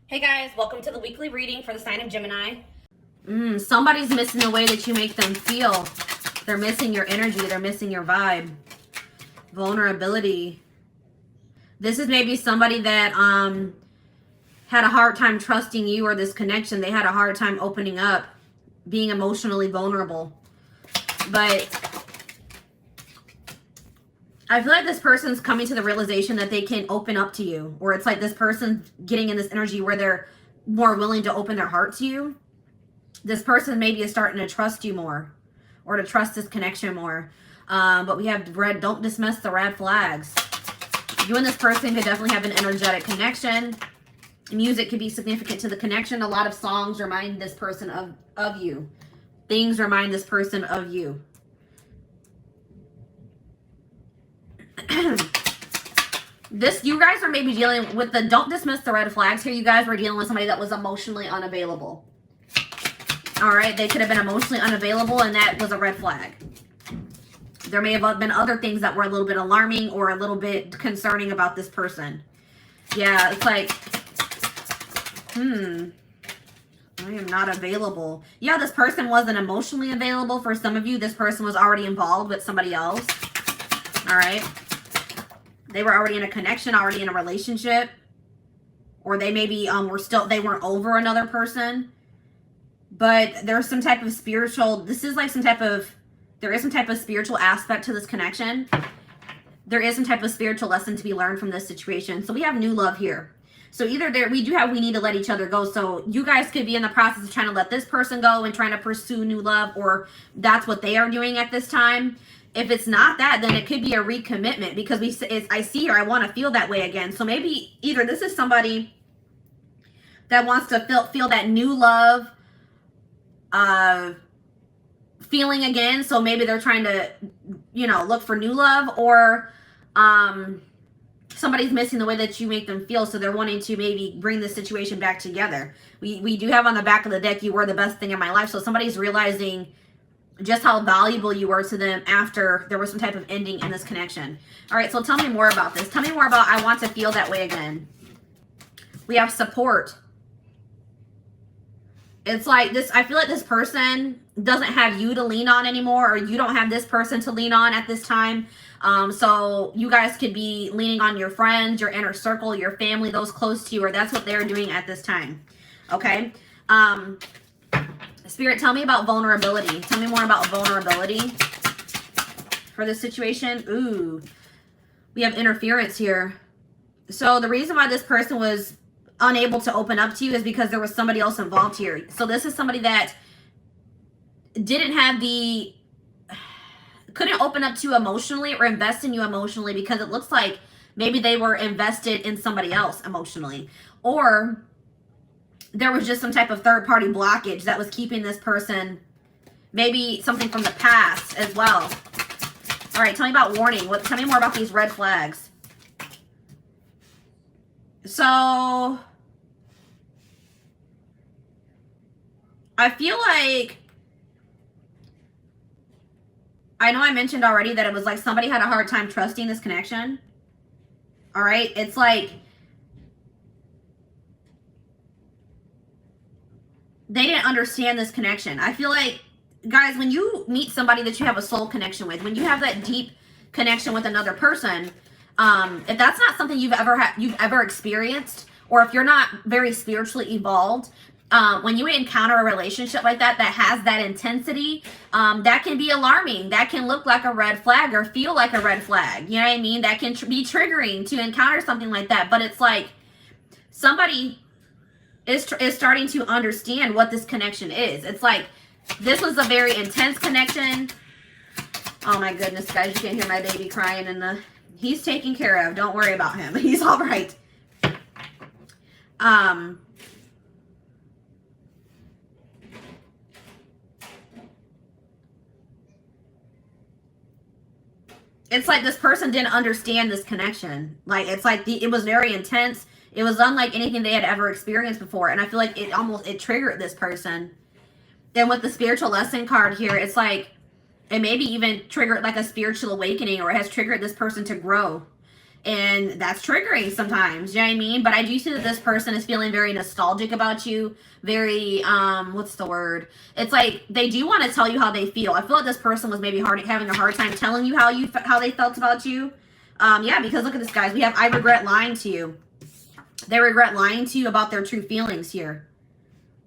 Hey guys, welcome to the weekly reading for the sign of Gemini. Somebody's missing the way that you make them feel. They're missing your energy. They're missing your vibe. Vulnerability. This is maybe somebody that had a hard time trusting you or this connection. They had a hard time opening up, being emotionally vulnerable. But I feel like this person's coming to the realization that they can open up to you. Or it's like this person getting in this energy where they're more willing to open their heart to you. This person maybe is starting to trust you more. Or to trust this connection more. But we have red, don't dismiss the red flags. You and this person could definitely have an energetic connection. Music could be significant to the connection. A lot of songs remind this person of you. Things remind this person of you. You guys are maybe dealing with the don't dismiss the red flags here. You guys were dealing with somebody that was emotionally unavailable. All right, they could have been emotionally unavailable, and that was a red flag. There may have been other things that were a little bit alarming or a little bit concerning about this person. Yeah, it's like, I am not available. Yeah, this person wasn't emotionally available. For some of you, this person was already involved with somebody else. All right. They were already in a connection, already in a relationship. Or they maybe they weren't over another person. But there's some type of spiritual, there is some type of spiritual aspect to this connection. There is some type of spiritual lesson to be learned from this situation. So we have new love here. So either we need to let each other go. So you guys could be in the process of trying to let this person go and trying to pursue new love, or that's what they are doing at this time. If it's not that, then it could be a recommitment, because I see here, I want to feel that way again. So maybe either this is somebody that wants to feel that new love feeling again. So maybe they're trying to, look for new love, or somebody's missing the way that you make them feel. So they're wanting to maybe bring the situation back together. We do have on the back of the deck, you were the best thing in my life. So somebody's realizing just how valuable you were to them after there was some type of ending in this connection. All right, so tell me more about this. Tell me more about I want to feel that way again. We have support. It's like this, I feel like this person doesn't have you to lean on anymore, or you don't have this person to lean on at this time. So you guys could be leaning on your friends, your inner circle, your family, those close to you, or that's what they're doing at this time. Okay. Spirit, tell me about vulnerability. Tell me more about vulnerability for this situation. Ooh, we have interference here. So the reason why this person was unable to open up to you is because there was somebody else involved here. So this is somebody that couldn't open up to you emotionally or invest in you emotionally, because it looks like maybe they were invested in somebody else emotionally, or there was just some type of third-party blockage that was keeping this person, maybe something from the past as well. All right, tell me about warning. Tell me more about these red flags. So I feel like, I know I mentioned already that it was like somebody had a hard time trusting this connection. All right, it's like they didn't understand this connection. I feel like, guys, when you meet somebody that you have a soul connection with, when you have that deep connection with another person, if that's not something you've ever experienced, or if you're not very spiritually evolved, when you encounter a relationship like that has that intensity, that can be alarming. That can look like a red flag or feel like a red flag. You know what I mean? That can be triggering to encounter something like that. But it's like somebody is starting to understand what this connection is. It's like this was a very intense connection. Oh my goodness, guys, you can't hear my baby crying he's taken care of. Don't worry about him. He's all right. It's like this person didn't understand this connection. Like, it's like it was very intense. It was unlike anything they had ever experienced before. And I feel like it triggered this person. And with the spiritual lesson card here, it's like it maybe even triggered like a spiritual awakening, or it has triggered this person to grow. And that's triggering sometimes, you know what I mean? But I do see that this person is feeling very nostalgic about you. Very, what's the word? It's like they do want to tell you how they feel. I feel like this person was maybe having a hard time telling you how they felt about you. Yeah, because look at this, guys. We have, I regret lying to you. They regret lying to you about their true feelings here.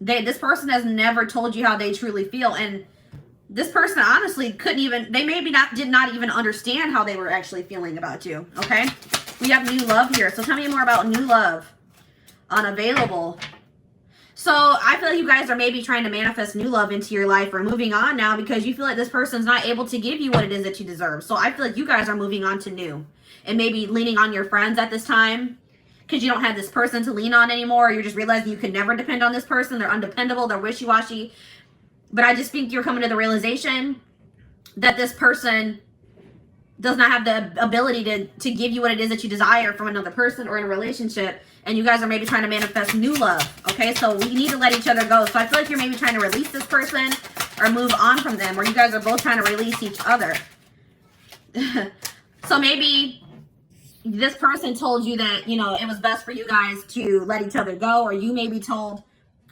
This person has never told you how they truly feel. And this person honestly couldn't even, they maybe did not even understand how they were actually feeling about you, okay? We have new love here. So tell me more about new love. Unavailable. So I feel like you guys are maybe trying to manifest new love into your life or moving on now because you feel like this person's not able to give you what it is that you deserve. So I feel like you guys are moving on to new and maybe leaning on your friends at this time because you don't have this person to lean on anymore. Or you're just realizing you can never depend on this person. They're undependable. They're wishy-washy. But I just think you're coming to the realization that this person does not have the ability to give you what it is that you desire from another person or in a relationship. And you guys are maybe trying to manifest new love. Okay, so we need to let each other go. So I feel like you're maybe trying to release this person or move on from them. Or you guys are both trying to release each other. So maybe this person told you that, you know, it was best for you guys to let each other go. Or you maybe told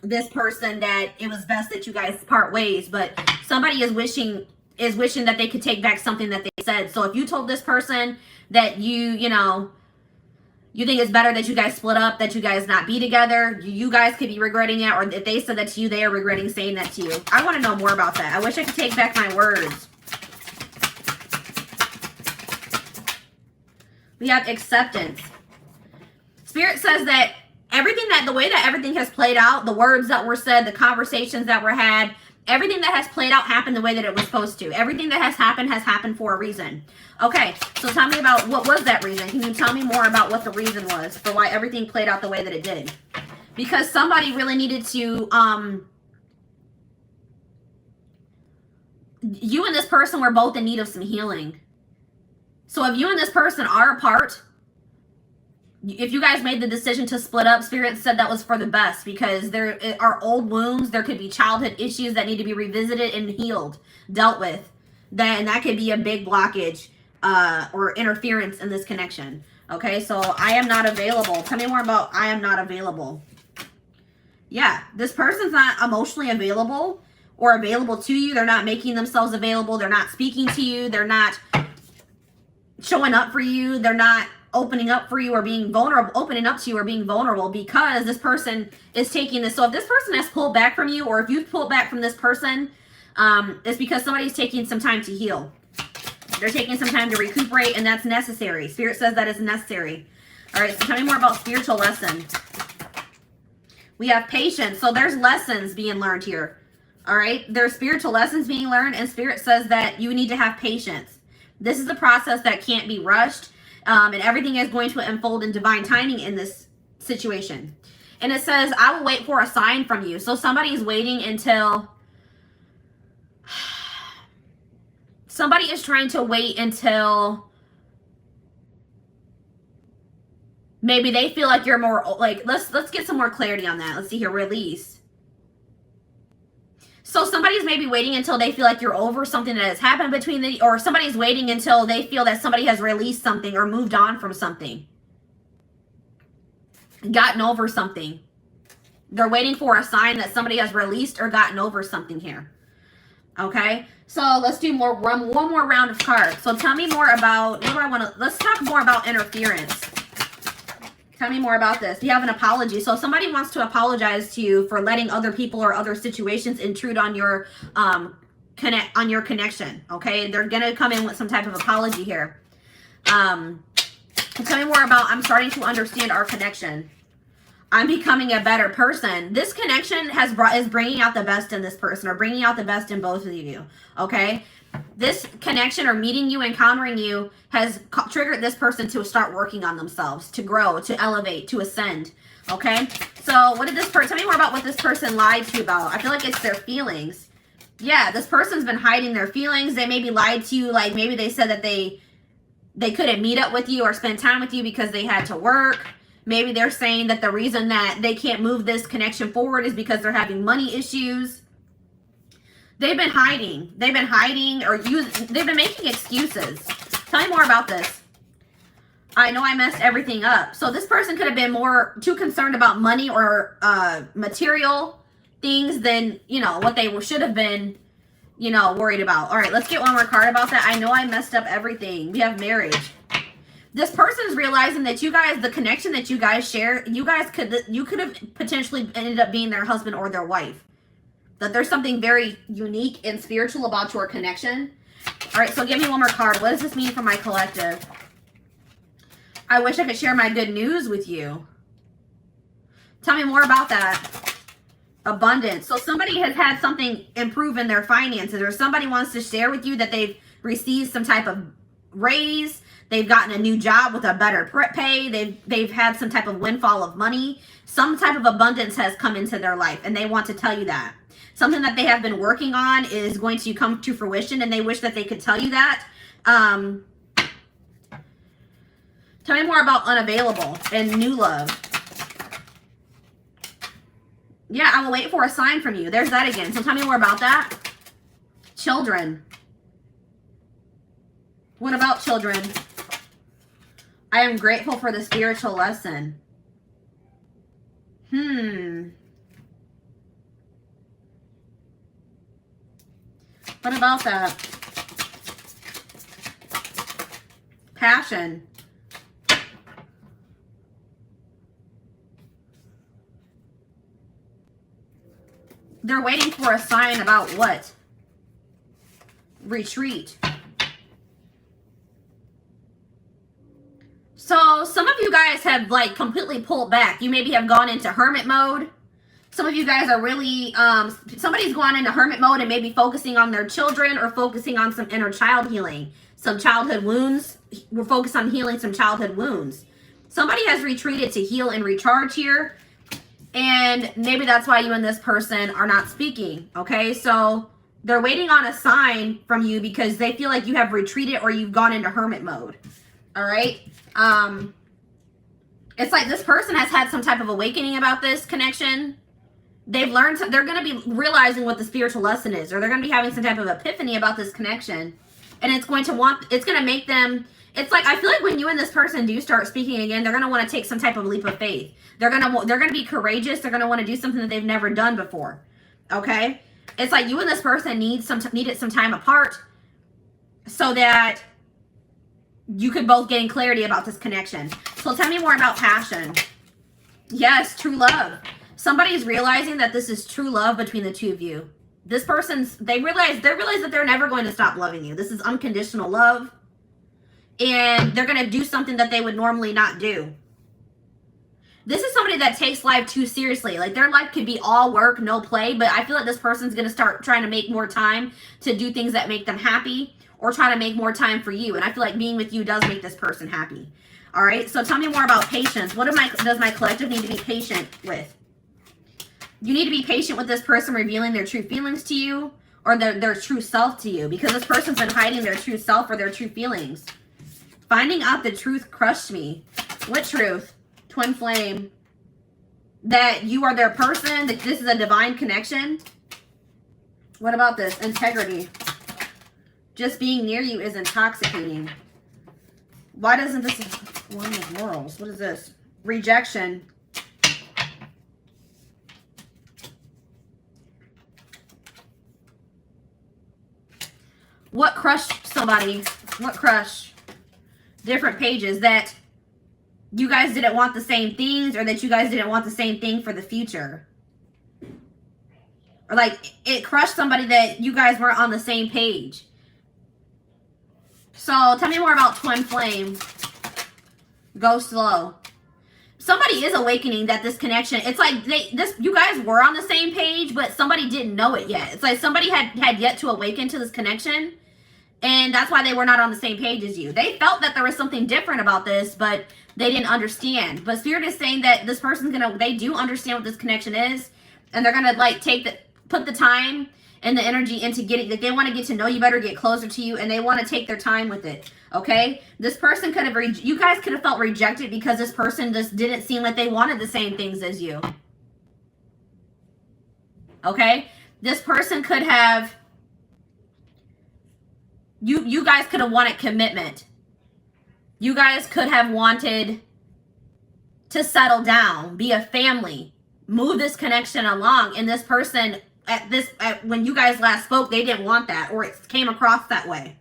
this person that it was best that you guys part ways, but somebody is wishing that they could take back something that they said. So if you told this person that you think it's better that you guys split up, that you guys not be together, you guys could be regretting it, or if they said that to you, they are regretting saying that to you. I want to know more about that. I wish I could take back my words. We have acceptance. Spirit says that the way that everything has played out, the words that were said, the conversations that were had, everything that has played out happened the way that it was supposed to. Everything that has happened for a reason. Okay, so tell me about what was that reason. Can you tell me more about what the reason was for why everything played out the way that it did? Because somebody really needed to, you and this person were both in need of some healing. So if you and this person are apart, if you guys made the decision to split up, Spirit said that was for the best because there are old wounds. There could be childhood issues that need to be revisited and healed, dealt with. And that could be a big blockage or interference in this connection. Okay, so I am not available. Tell me more about I am not available. Yeah, this person's not emotionally available or available to you. They're not making themselves available. They're not speaking to you. They're not showing up for you. They're not opening up for you or being vulnerable, opening up to you or being vulnerable because this person is taking this. So if this person has pulled back from you, or if you've pulled back from this person, it's because somebody's taking some time to heal. They're taking some time to recuperate, and that's necessary. Spirit says that is necessary. All right, so tell me more about spiritual lesson. We have patience. So there's lessons being learned here. All right, there's spiritual lessons being learned, and Spirit says that you need to have patience. This is a process that can't be rushed. And everything is going to unfold in divine timing in this situation. And it says, I will wait for a sign from you. So somebody's waiting until, somebody is trying to wait until maybe they feel like you're more, like, let's get some more clarity on that. Let's see here, release. So somebody's maybe waiting until they feel like you're over something that has happened between the, or somebody's waiting until they feel that somebody has released something or moved on from something. Gotten over something. They're waiting for a sign that somebody has released or gotten over something here. Okay, so let's do one more round of cards. So tell me more about, what do I want to, let's talk more about interference. Tell me more about this. You have an apology. So if somebody wants to apologize to you for letting other people or other situations intrude on your connection. Okay, they're gonna come in with some type of apology here. Tell me more about, I'm starting to understand our connection. I'm becoming a better person. This connection is bringing out the best in this person, or bringing out the best in both of you. Okay. This connection or meeting you, encountering you, has triggered this person to start working on themselves, to grow, to elevate, to ascend. Okay, so what did this person, tell me more about what this person lied to you about. I feel like it's their feelings. Yeah, this person's been hiding their feelings. They maybe lied to you, like maybe they said that they couldn't meet up with you or spend time with you because they had to work. Maybe they're saying that the reason that they can't move this connection forward is because they're having money issues. They've been hiding. They've been hiding, or they've been making excuses. Tell me more about this. I know I messed everything up. So this person could have been too concerned about money or material things than, you know, what they should have been, you know, worried about. All right, let's get one more card about that. I know I messed up everything. We have marriage. This person's realizing that you guys, the connection that you guys share, you could have potentially ended up being their husband or their wife. That there's something very unique and spiritual about your connection. All right, so give me one more card. What does this mean for my collective? I wish I could share my good news with you. Tell me more about that. Abundance. So somebody has had something improve in their finances, or somebody wants to share with you that they've received some type of raise. They've gotten a new job with a better pay. They've had some type of windfall of money. Some type of abundance has come into their life, and they want to tell you that. Something that they have been working on is going to come to fruition, and they wish that they could tell you that. Tell me more about unavailable and new love. Yeah, I will wait for a sign from you. There's that again. So tell me more about that. Children. What about children? I am grateful for the spiritual lesson. What about that? Passion. They're waiting for a sign about what? Retreat. So some of you guys have like completely pulled back. You maybe have gone into hermit mode. Some of you guys are really, somebody's gone into hermit mode and maybe focusing on their children or focusing on some inner child healing. Some childhood wounds. We're focused on healing some childhood wounds. Somebody has retreated to heal and recharge here. And maybe that's why you and this person are not speaking, okay? So they're waiting on a sign from you because they feel like you have retreated or you've gone into hermit mode, all right? It's like this person has had some type of awakening about this connection. They've learned, they're going to be realizing what the spiritual lesson is, or they're going to be having some type of epiphany about this connection. And it's going to make them, it's like, I feel like when you and this person do start speaking again, they're going to want to take some type of leap of faith. They're going to be courageous. They're going to want to do something that they've never done before. Okay? It's like you and this person needed some time apart so that you could both gain clarity about this connection. So tell me more about passion. Yes, true love. Somebody's realizing that this is true love between the two of you. This person's, they realize that they're never going to stop loving you. This is unconditional love. And they're going to do something that they would normally not do. This is somebody that takes life too seriously. Like their life could be all work, no play, but I feel like this person's going to start trying to make more time to do things that make them happy or try to make more time for you. And I feel like being with you does make this person happy. All right. So tell me more about patience. What does my collective need to be patient with? You need to be patient with this person revealing their true feelings to you or their true self to you, because this person's been hiding their true self or their true feelings. Finding out the truth crushed me. What truth? Twin flame. That you are their person, that this is a divine connection. What about this? Integrity. Just being near you is intoxicating. Why doesn't this... One of morals. What is this? Rejection. What crushed somebody? What crushed? Different pages. That you guys didn't want the same things, or that you guys didn't want the same thing for the future. Or like it crushed somebody that you guys weren't on the same page. So tell me more about twin flame. Go slow. Somebody is awakening that this connection, it's like you guys were on the same page, but somebody didn't know it yet. It's like somebody had yet to awaken to this connection, and that's why they were not on the same page as you. They felt that there was something different about this, but they didn't understand. But Spirit is saying that this person's they do understand what this connection is, and they're gonna like put the time and the energy into getting, like they want to get to know you better, get closer to you, and they want to take their time with it. Okay, this person could have, you guys could have felt rejected because this person just didn't seem like they wanted the same things as you. Okay, this person could have, you guys could have wanted commitment. You guys could have wanted to settle down, be a family, move this connection along. And this person when you guys last spoke, they didn't want that, or it came across that way.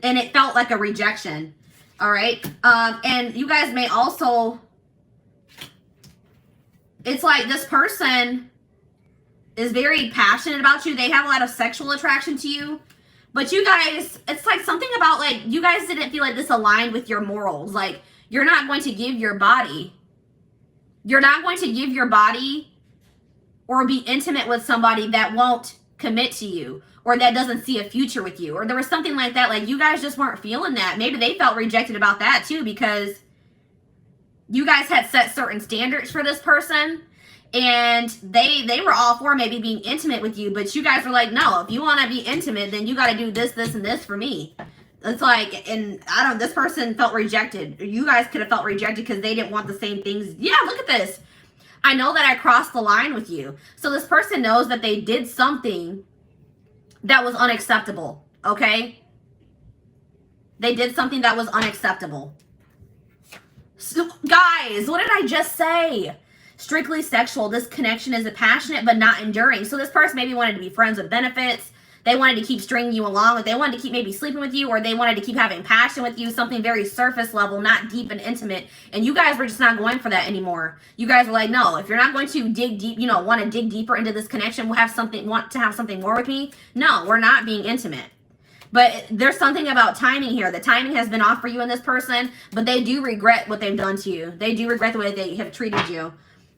And it felt like a rejection. All right. And you guys may also, it's like this person is very passionate about you. They have a lot of sexual attraction to you. But you guys, it's like something about like, you guys didn't feel like this aligned with your morals. Like, you're not going to give your body. You're not going to give your body or be intimate with somebody that won't commit to you, or that doesn't see a future with you, or there was something like that. Like, you guys just weren't feeling that. Maybe they felt rejected about that too, because you guys had set certain standards for this person, and they were all for maybe being intimate with you, but you guys were like, no, if you want to be intimate, then you got to do this, this, and this for me. It's like, and this person felt rejected. You guys could have felt rejected because they didn't want the same things. Yeah, look at this. I know that I crossed the line with you. So this person knows that they did something that was unacceptable, okay? They did something that was unacceptable. So, guys, what did I just say? Strictly sexual. This connection is passionate but not enduring. So this person maybe wanted to be friends with benefits. They wanted to keep stringing you along. They wanted to keep maybe sleeping with you, or they wanted to keep having passion with you, something very surface level, not deep and intimate. And you guys were just not going for that anymore. You guys were like, no, if you're not going to dig deep, want to dig deeper into this connection, want to have something more with me. No, we're not being intimate. But there's something about timing here. The timing has been off for you and this person, but they do regret what they've done to you. They do regret the way they have treated you.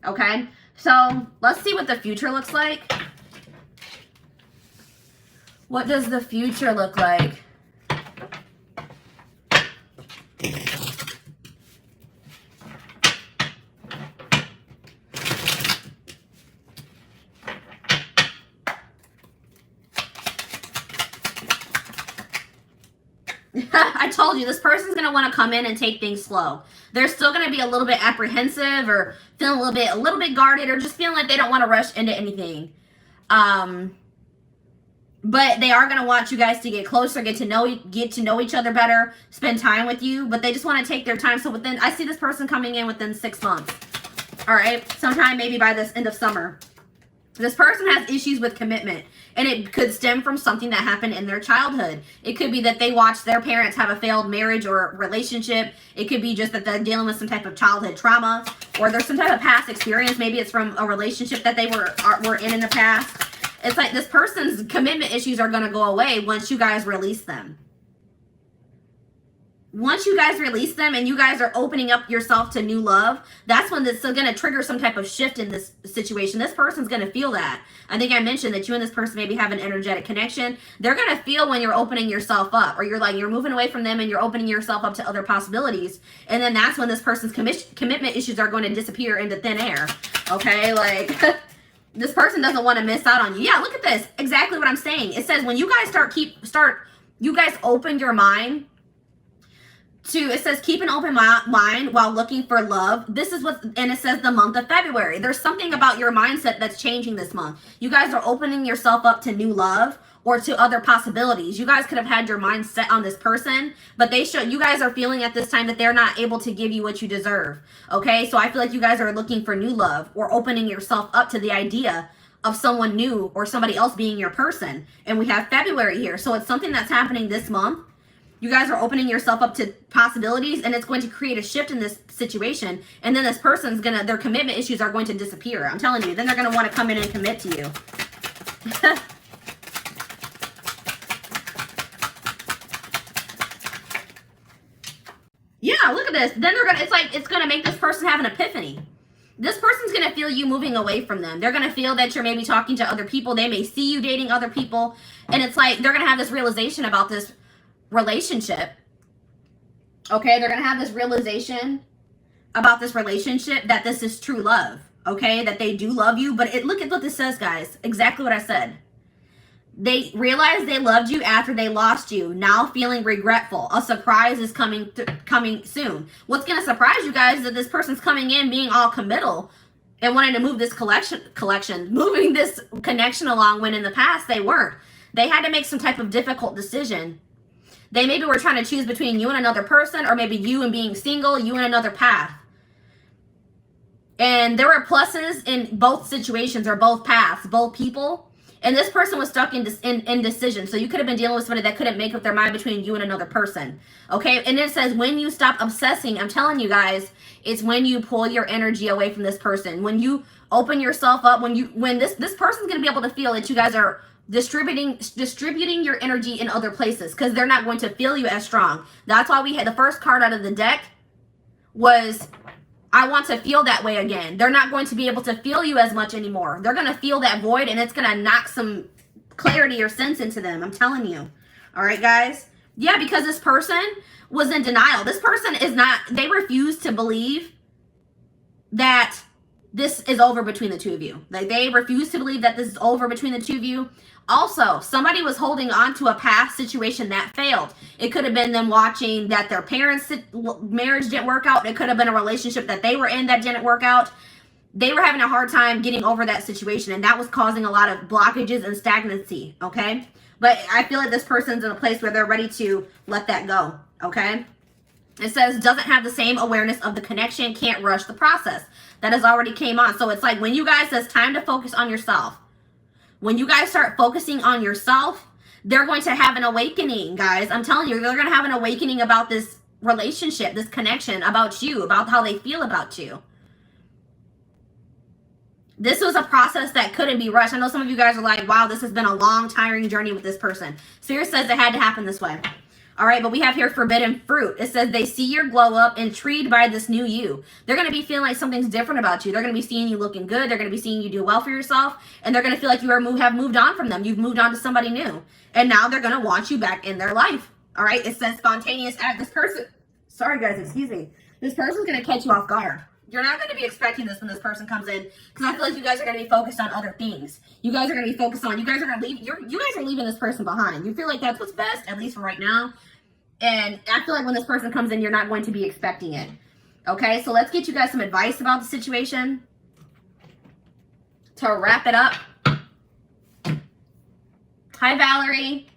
Okay? So let's see what the future looks like. What does the future look like? I told you, this person's going to want to come in and take things slow. They're still going to be a little bit apprehensive, or feeling a little bit guarded, or just feeling like they don't want to rush into anything. But they are going to want you guys to get closer, get to know each other better, spend time with you. But they just want to take their time. So I see this person coming in within 6 months. All right, sometime maybe by this end of summer. This person has issues with commitment, and it could stem from something that happened in their childhood. It could be that they watched their parents have a failed marriage or relationship. It could be just that they're dealing with some type of childhood trauma, or there's some type of past experience. Maybe it's from a relationship that they were in the past. It's like this person's commitment issues are going to go away once you guys release them. Once you guys release them and you guys are opening up yourself to new love, that's when this is going to trigger some type of shift in this situation. This person's going to feel that. I think I mentioned that you and this person maybe have an energetic connection. They're going to feel when you're opening yourself up, or you're moving away from them and you're opening yourself up to other possibilities. And then that's when this person's commitment issues are going to disappear into thin air. Okay, like this person doesn't want to miss out on you. Yeah, look at this. Exactly what I'm saying. It says when you guys you guys open your mind. It says keep an open mind while looking for love. This is and it says the month of February. There's something about your mindset that's changing this month. You guys are opening yourself up to new love or to other possibilities. You guys could have had your mind set on this person, but you guys are feeling at this time that they're not able to give you what you deserve. Okay, so I feel like you guys are looking for new love or opening yourself up to the idea of someone new or somebody else being your person. And we have February here, so it's something that's happening this month. You guys are opening yourself up to possibilities, and it's going to create a shift in this situation. And then this person's their commitment issues are going to disappear. I'm telling you. Then they're going to want to come in and commit to you. Yeah, look at this. Then it's going to make this person have an epiphany. This person's going to feel you moving away from them. They're going to feel that you're maybe talking to other people. They may see you dating other people. And it's like they're going to have this realization about this relationship. Okay, they're gonna have this realization about this relationship, that this is true love. Okay, that they do love you. But look at what this says, guys. Exactly what I said. They realized they loved you after they lost you, now feeling regretful. A surprise is coming soon. What's gonna surprise you guys is that this person's coming in being all committal and wanting to move this moving this connection along, when in the past they weren't. They had to make some type of difficult decision. They maybe were trying to choose between you and another person, or maybe you and being single, you and another path. And there were pluses in both situations, or both paths, both people. And this person was stuck in indecision. So you could have been dealing with somebody that couldn't make up their mind between you and another person. Okay? And it says, when you stop obsessing, I'm telling you guys, it's when you pull your energy away from this person. When you open yourself up, when this person's going to be able to feel that you guys are distributing your energy in other places, because they're not going to feel you as strong. That's why we had the first card out of the deck was, I want to feel that way again. They're not going to be able to feel you as much anymore. They're going to feel that void, and it's going to knock some clarity or sense into them. I'm telling you. All right, guys? Yeah, because this person was in denial. This person is not, they refuse to believe that this is over between the two of you. Like, they refuse to believe that this is over between the two of you. Also, somebody was holding on to a past situation that failed. It could have been them watching that their parents' marriage didn't work out. It could have been a relationship that they were in that didn't work out. They were having a hard time getting over that situation, and that was causing a lot of blockages and stagnancy, okay? But I feel like this person's in a place where they're ready to let that go, okay? It says, doesn't have the same awareness of the connection, can't rush the process. That has already came on. So it's like when you guys, it's time to focus on yourself. When you guys start focusing on yourself, they're going to have an awakening, guys. I'm telling you, they're going to have an awakening about this relationship, this connection, about you, about how they feel about you. This was a process that couldn't be rushed. I know some of you guys are like, wow, this has been a long, tiring journey with this person. Spirit says it had to happen this way. All right, but we have here forbidden fruit. It says they see your glow up, intrigued by this new you. They're going to be feeling like something's different about you. They're going to be seeing you looking good. They're going to be seeing you do well for yourself. And they're going to feel like you have moved on from them. You've moved on to somebody new. And now they're going to want you back in their life. All right, it says spontaneous act. This person, sorry guys, excuse me. This person's going to catch you off guard. You're not going to be expecting this when this person comes in, because I feel like you guys are going to be focused on other things. You guys are going to be focused on, you guys are going to leave, you guys are leaving this person behind. You feel like that's what's best, at least for right now. And I feel like when this person comes in, you're not going to be expecting it. Okay, so let's get you guys some advice about the situation to wrap it up. Hi, Valerie.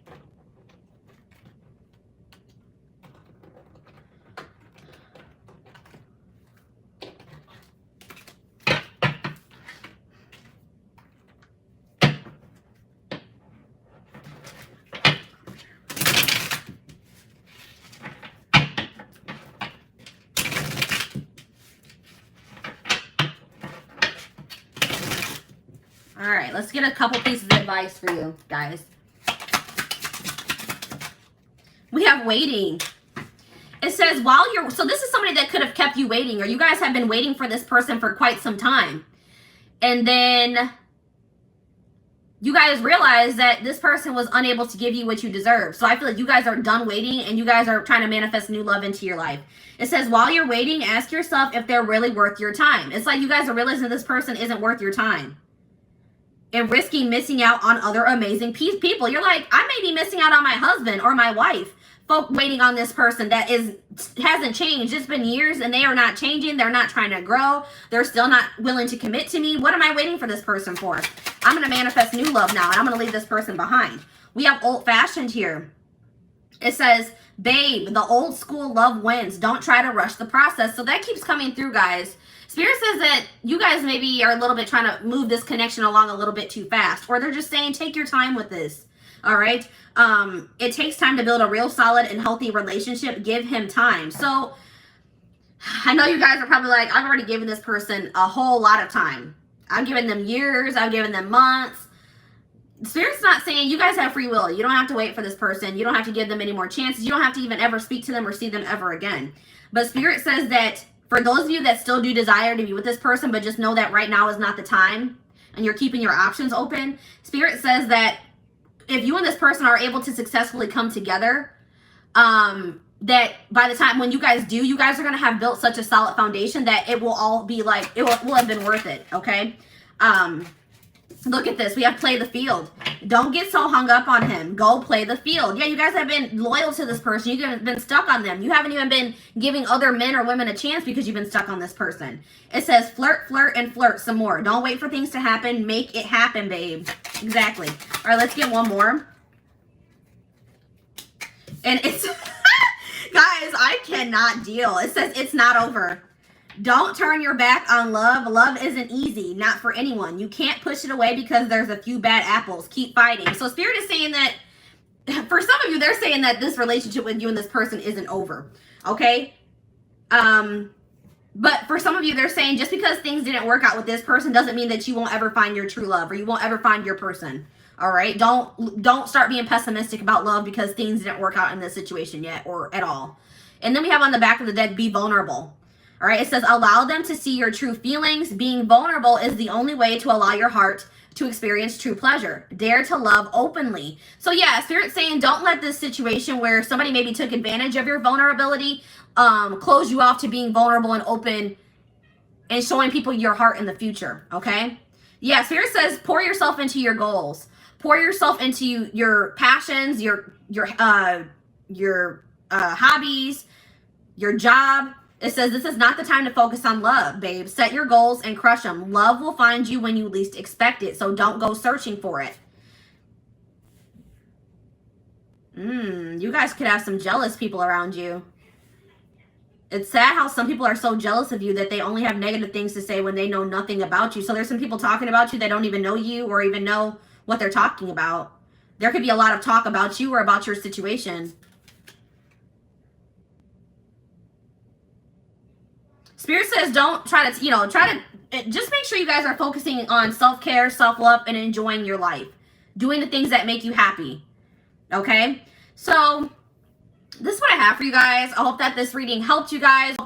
All right, let's get a couple pieces of advice for you guys. We have waiting. It says while you're, so this is somebody that could have kept you waiting, or you guys have been waiting for this person for quite some time. And then you guys realize that this person was unable to give you what you deserve. So I feel like you guys are done waiting, and you guys are trying to manifest new love into your life. It says while you're waiting, ask yourself if they're really worth your time. It's like you guys are realizing this person isn't worth your time, and risking missing out on other amazing people. You're like, I may be missing out on my husband or my wife. Folk waiting on this person that hasn't changed. It's been years and they are not changing. They're not trying to grow. They're still not willing to commit to me. What am I waiting for this person for? I'm going to manifest new love now, and I'm going to leave this person behind. We have old-fashioned here. It says, babe, the old school love wins. Don't try to rush the process. So that keeps coming through, guys. Spirit says that you guys maybe are a little bit trying to move this connection along a little bit too fast, or they're just saying, take your time with this. All right. It takes time to build a real solid and healthy relationship. Give him time. So I know you guys are probably like, I've already given this person a whole lot of time. I've given them years. I've given them months. Spirit's not saying you guys have free will. You don't have to wait for this person. You don't have to give them any more chances. You don't have to even ever speak to them or see them ever again. But Spirit says that for those of you that still do desire to be with this person, but just know that right now is not the time, and you're keeping your options open, Spirit says that if you and this person are able to successfully come together, that by the time when you guys do, you guys are going to have built such a solid foundation that it will all be like, it will have been worth it, okay? Look at this. We have play the field. Don't get so hung up on him. Go play the field. Yeah, you guys have been loyal to this person. You've been stuck on them. You haven't even been giving other men or women a chance because you've been stuck on this person. It says flirt, flirt, and flirt some more. Don't wait for things to happen. Make it happen, babe. Exactly. All right, let's get one more. And it's, guys, I cannot deal. It says it's not over. Don't turn your back on love. Love isn't easy, not for anyone. You can't push it away because there's a few bad apples. Keep fighting. So Spirit is saying that, for some of you, they're saying that this relationship with you and this person isn't over. Okay? But for some of you, they're saying just because things didn't work out with this person doesn't mean that you won't ever find your true love or you won't ever find your person. All right? Don't start being pessimistic about love because things didn't work out in this situation yet or at all. And then we have on the back of the deck, be vulnerable. All right? It says, allow them to see your true feelings. Being vulnerable is the only way to allow your heart to experience true pleasure. Dare to love openly. So yeah, Spirit's saying don't let this situation where somebody maybe took advantage of your vulnerability close you off to being vulnerable and open and showing people your heart in the future. Okay? Yeah, Spirit says pour yourself into your goals. Pour yourself into your passions, your hobbies, your job. It says this is not the time to focus on love, babe. Set your goals and crush them. Love will find you when you least expect it, so don't go searching for it. You guys could have some jealous people around you. It's sad how some people are so jealous of you that they only have negative things to say when they know nothing about you. So there's some people talking about you that don't even know you or even know what they're talking about. There could be a lot of talk about you or about your situation. Spirit says don't try to, just make sure you guys are focusing on self-care, self-love, and enjoying your life. Doing the things that make you happy. Okay? So, this is what I have for you guys. I hope that this reading helped you guys.